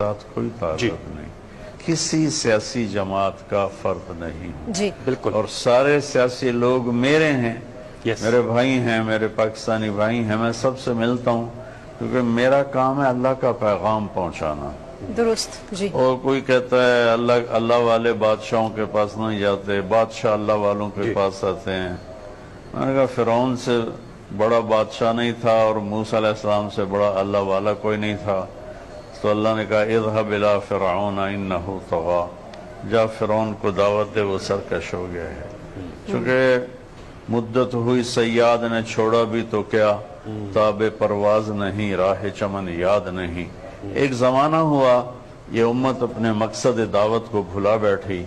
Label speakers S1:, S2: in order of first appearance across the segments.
S1: ساتھ کوئی تعلق نہیں، کسی سیاسی جماعت کا فرد نہیں ہوں
S2: جی
S3: بالکل،
S1: اور سارے سیاسی لوگ میرے ہیں، میرے بھائی ہیں، میرے پاکستانی بھائی ہیں، میں سب سے ملتا ہوں کیونکہ میرا کام ہے اللہ کا پیغام پہنچانا۔
S2: درست جی
S1: اور کوئی کہتا ہے اللہ والے بادشاہوں کے پاس نہیں جاتے، بادشاہ اللہ والوں کے پاس آتے ہیں۔ میں نے کہا فرعون سے بڑا بادشاہ نہیں تھا اور موسیٰ علیہ السلام سے بڑا اللہ والا کوئی نہیں تھا، تو اللہ نے کہا اذهب الى فرعون انه طغى، جا فرعون کو دعوت دے، وہ سرکش ہو گیا ہے۔ چونکہ مدت ہوئی سیاد نے چھوڑا بھی تو کیا، تاب پرواز نہیں، راہ چمن یاد نہیں۔ ایک زمانہ ہوا یہ امت اپنے مقصد دعوت کو بھلا بیٹھی،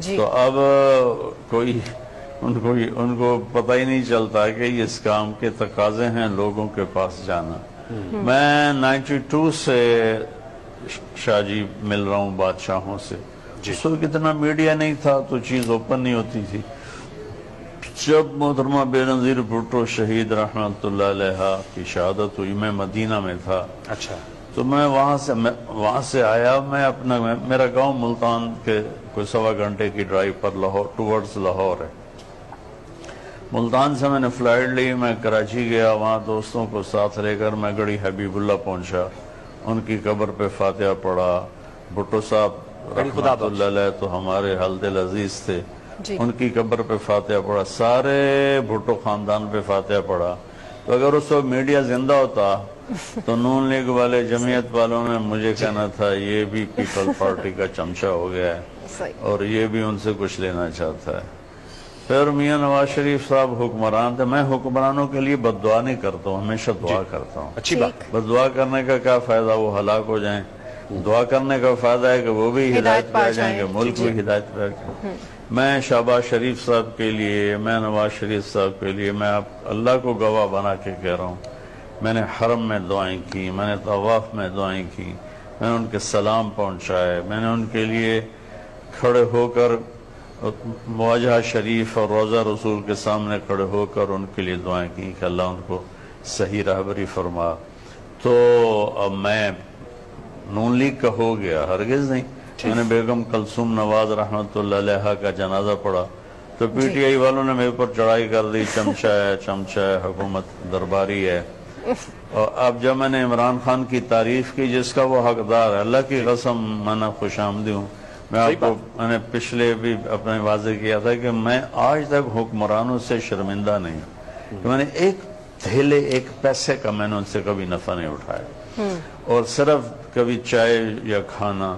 S2: جی
S1: تو اب کوئی ان کو پتہ ہی نہیں چلتا کہ اس کام کے تقاضے ہیں لوگوں کے پاس جانا۔ میں 92 سے شاہ جی مل رہا ہوں بادشاہوں سے، اس وقت اتنا میڈیا نہیں تھا تو چیز اوپن نہیں ہوتی تھی۔ جب محترمہ بے نظیر بھٹو شہید رحمت اللہ علیہ کی شہادت ہوئی، میں مدینہ میں تھا،
S3: اچھا،
S1: تو میں وہاں سے آیا، میرا گاؤں ملتان کے کوئی 1.25 گھنٹے کی ڈرائیو پر ٹورڈز لاہور ہے۔ ملتان سے میں نے فلائٹ لی، میں کراچی گیا، وہاں دوستوں کو ساتھ لے کر میں گڑھی حبیب اللہ پہنچا، ان کی قبر پہ فاتحہ پڑھا۔ بھٹو صاحب رحمت اللہ علیہ تو ہمارے حل دل عزیز تھے، ان کی قبر پہ فاتحہ پڑھا، سارے بھٹو خاندان پہ فاتحہ پڑھا۔ تو اگر اس وقت میڈیا زندہ ہوتا تو نون لیگ والے، جمعیت والوں نے مجھے کہنا تھا یہ بھی پیپل پارٹی کا چمچہ ہو گیا ہے اور یہ بھی ان سے کچھ لینا چاہتا ہے۔ پھر میاں نواز شریف صاحب حکمران تھے، میں حکمرانوں کے لیے بد دعا نہیں کرتا ہوں، ہمیشہ دعا کرتا ہوں۔
S3: اچھی بات،
S1: بد دعا کرنے کا کیا فائدہ، وہ ہلاک ہو جائیں، دعا کرنے کا فائدہ ہے کہ وہ بھی ہدایت پہ آ جائیں گے، ملک بھی ہدایت پہ آ جائیں۔ میں شہباز شریف صاحب کے لیے، میں نواز شریف صاحب کے لیے، میں اللہ کو گواہ بنا کے کہہ رہا ہوں، میں نے حرم میں دعائیں کی، میں نے طواف میں دعائیں کی، میں نے ان کے سلام پہنچائے، میں نے ان کے لیے کھڑے ہو کر مواجہ شریف اور روضہ رسول کے سامنے کھڑے ہو کر ان کے لیے دعائیں کی کہ اللہ ان کو صحیح رہبری فرما۔ تو اب میں نون لیگ کا ہو گیا، ہرگز نہیں۔ میں نے بیگم کلثوم نواز رحمت اللہ علیہ کا جنازہ پڑھا تو پی ٹی آئی والوں نے میرے پر چڑھائی کر دی، چمچہ ہے، حکومت درباری ہے۔ اور اب جب میں نے عمران خان کی تعریف کی جس کا وہ حقدار ہے، اللہ کی قسم میں نے خوش آمدی ہوں۔ میں نے پچھلے بھی اپنے واضح کیا تھا کہ میں آج تک حکمرانوں سے شرمندہ نہیں ہوں کہ میں نے ایک تھیلے ایک پیسے کا میں نے ان سے کبھی نفع نہیں اٹھایا، اور صرف کبھی چائے یا کھانا۔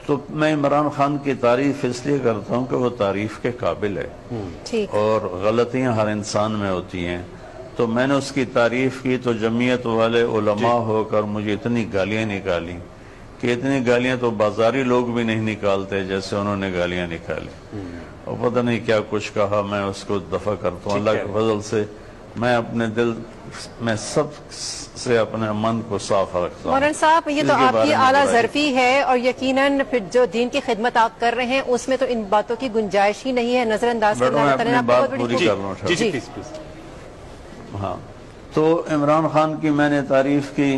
S1: تو میں عمران خان کی تعریف اس لیے کرتا ہوں کہ وہ تعریف کے قابل ہے، اور غلطیاں ہر انسان میں ہوتی ہیں۔ تو میں نے اس کی تعریف کی تو جمعیت والے علماء ہو کر مجھے اتنی گالیاں نکالی کہ اتنی گالیاں تو بازاری لوگ بھی نہیں نکالتے جیسے انہوں نے گالیاں نکالی، اور پتہ نہیں کیا کچھ کہا۔ میں اس کو دفع کرتا ہوں اللہ کے فضل سے، میں اپنے دل میں سب سے اپنے من کو صاف رکھتا ہوں۔
S2: مولانا صاحب یہ تو آپ کی اعلیٰ ظرفی ہے، اور یقیناً پھر جو دین کی خدمت آپ کر رہے ہیں اس میں تو ان باتوں کی گنجائش ہی نہیں ہے، نظر انداز کرنا۔
S1: میں اپنی بات پوری کر رہا ہوں۔ ہاں، تو عمران خان کی میں نے تعریف کی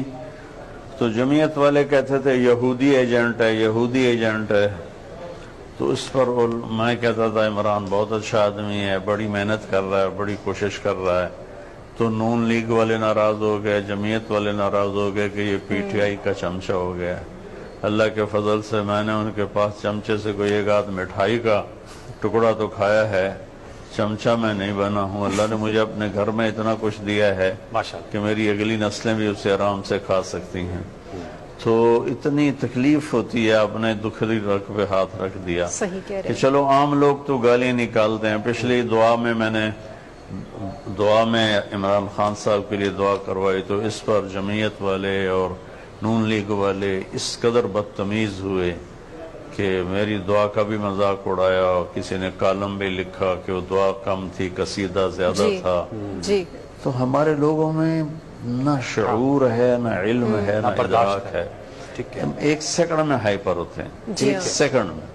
S1: تو جمعیت والے کہتے تھے یہودی ایجنٹ ہے، یہودی ایجنٹ ہے۔ تو اس پر میں کہتا تھا عمران بہت اچھا آدمی ہے، بڑی محنت کر رہا ہے، بڑی کوشش کر رہا ہے۔ تو نون لیگ والے ناراض ہو گئے، جمعیت والے ناراض ہو گئے کہ یہ پی ٹی آئی کا چمچہ ہو گیا۔ اللہ کے فضل سے میں نے ان کے پاس چمچے سے کوئی ایک آدھ مٹھائی کا ٹکڑا تو کھایا ہے، چمچہ میں نہیں بنا ہوں۔ اللہ نے مجھے اپنے گھر میں اتنا کچھ دیا ہے کہ میری اگلی نسلیں بھی اسے آرام سے کھا سکتی ہیں۔ تو اتنی تکلیف ہوتی ہے، اپنے دکھری رگ پہ ہاتھ رکھ دیا کہ چلو عام لوگ تو گالیاں نکالتے ہیں۔ پچھلی دعا میں میں نے عمران خان صاحب کے لیے دعا کروائی تو اس پر جمعیت والے اور نون لیگ والے اس قدر بدتمیز ہوئے کہ میری دعا کا بھی مذاق اڑایا، اور کسی نے کالم بھی لکھا کہ وہ دعا کم تھی، قصیدہ زیادہ تھا۔ تو ہمارے لوگوں میں نہ شعور ہے، نہ علم ہے، نہ ادراک ہے، ایک سیکنڈ میں ہائپر ہوتے ہیں، ایک سیکنڈ میں۔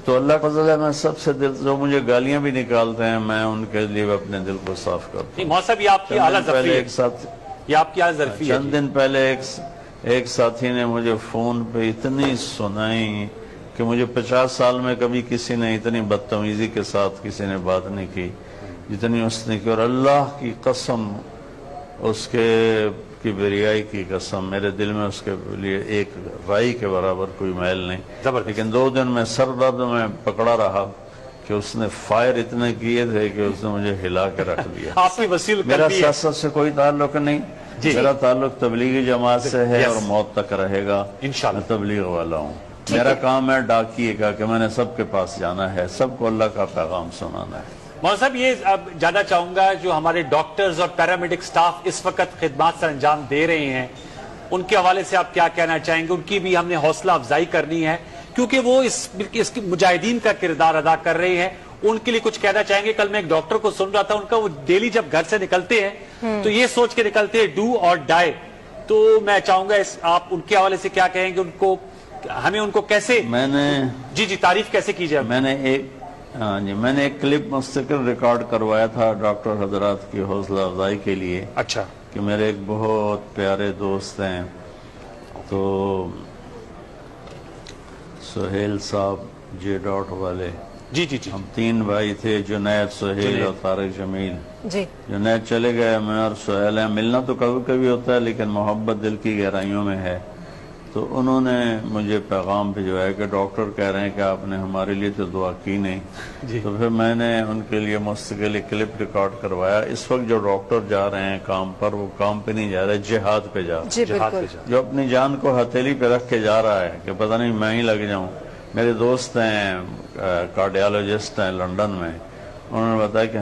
S1: تو اللہ کا فضل ہے، میں سب سے دل جو مجھے گالیاں بھی نکالتے ہیں میں ان کے لیے اپنے دل کو صاف کرتا ہوں۔
S3: مولانا صاحب یہ آپ کی اعلیٰ ظرفی ہے، یہ آپ کی اعلیٰ ظرفی ہے۔
S1: چند دن پہلے ایک ساتھی نے مجھے فون پہ اتنی سنائی کہ مجھے 50 سال میں کبھی کسی نے اتنی بدتمیزی کے ساتھ کسی نے بات نہیں کی جتنی اس نے کی، اور اللہ کی قسم اس کے کبریائی کی قسم میرے دل میں اس کے لیے ایک رائی کے برابر کوئی میل نہیں، لیکن 2 دن میں سر درد میں پکڑا رہا کہ اس نے فائر اتنے کیے تھے کہ اس نے مجھے ہلا کے رکھ دیا۔
S3: آپ کی وسیل
S1: میرا سیاست سے کوئی تعلق نہیں، میرا تعلق تبلیغی جماعت سے ہے اور موت تک رہے گا، میں تبلیغ والا ہوں۔ میرا کام ہے ڈاکیے کا کہ میں نے سب کے پاس جانا ہے، سب کو اللہ کا پیغام سنانا ہے۔
S3: مولانا صاحب یہ اب جاننا چاہوں گا جو ہمارے ڈاکٹرز اور پیرامیڈک سٹاف اس وقت خدمات سر انجام دے رہے ہیں ان کے حوالے سے آپ کیا کہنا چاہیں گے؟ ان کی بھی ہم نے حوصلہ افزائی کرنی ہے کیونکہ وہ اس کی مجاہدین کا کردار ادا کر رہے ہیں، ان کے لیے کچھ کہنا چاہیں گے؟ کل میں ایک ڈاکٹر کو سن رہا تھا، ان کا وہ ڈیلی جب گھر سے نکلتے ہیں تو یہ سوچ کے نکلتے ہیں ڈو اور ڈائی، تو میں چاہوں گا آپ ان کے حوالے سے کیا کہیں گے؟ ان کو ہمیں ان کو کیسے جی تعریف کیسے کی جائے؟
S1: میں نے ایک کلپ مستقل ریکارڈ کروایا تھا ڈاکٹر حضرات کی حوصلہ افزائی کے لیے،
S3: اچھا،
S1: کہ میرے ایک بہت پیارے دوست ہیں، تو سہیل صاحب جے ڈاٹ والے،
S3: جی
S1: ہم 3 بھائی تھے، جنید، سہیل اور طارق جمیل۔ جنید چلے گئے، میں اور سہیل ہیں، ملنا تو کبھی کبھی ہوتا ہے لیکن محبت دل کی گہرائیوں میں ہے۔ تو انہوں نے مجھے پیغام بھجوایا کہ ڈاکٹر کہہ رہے ہیں کہ آپ نے ہمارے لیے تو دعا کی نہیں، تو پھر میں نے ان کے لیے مستقل کلپ ریکارڈ کروایا۔ اس وقت جو ڈاکٹر جا رہے ہیں کام پر، وہ کام پہ نہیں جا رہے، جہاد پہ جا رہے ہیں، جو اپنی جان کو ہتھیلی پہ رکھ کے جا رہا ہے کہ پتہ نہیں میں ہی لگ جاؤں۔ میرے دوست ہیں کارڈیالوجسٹ ہیں لندن میں، انہوں نے بتایا کہ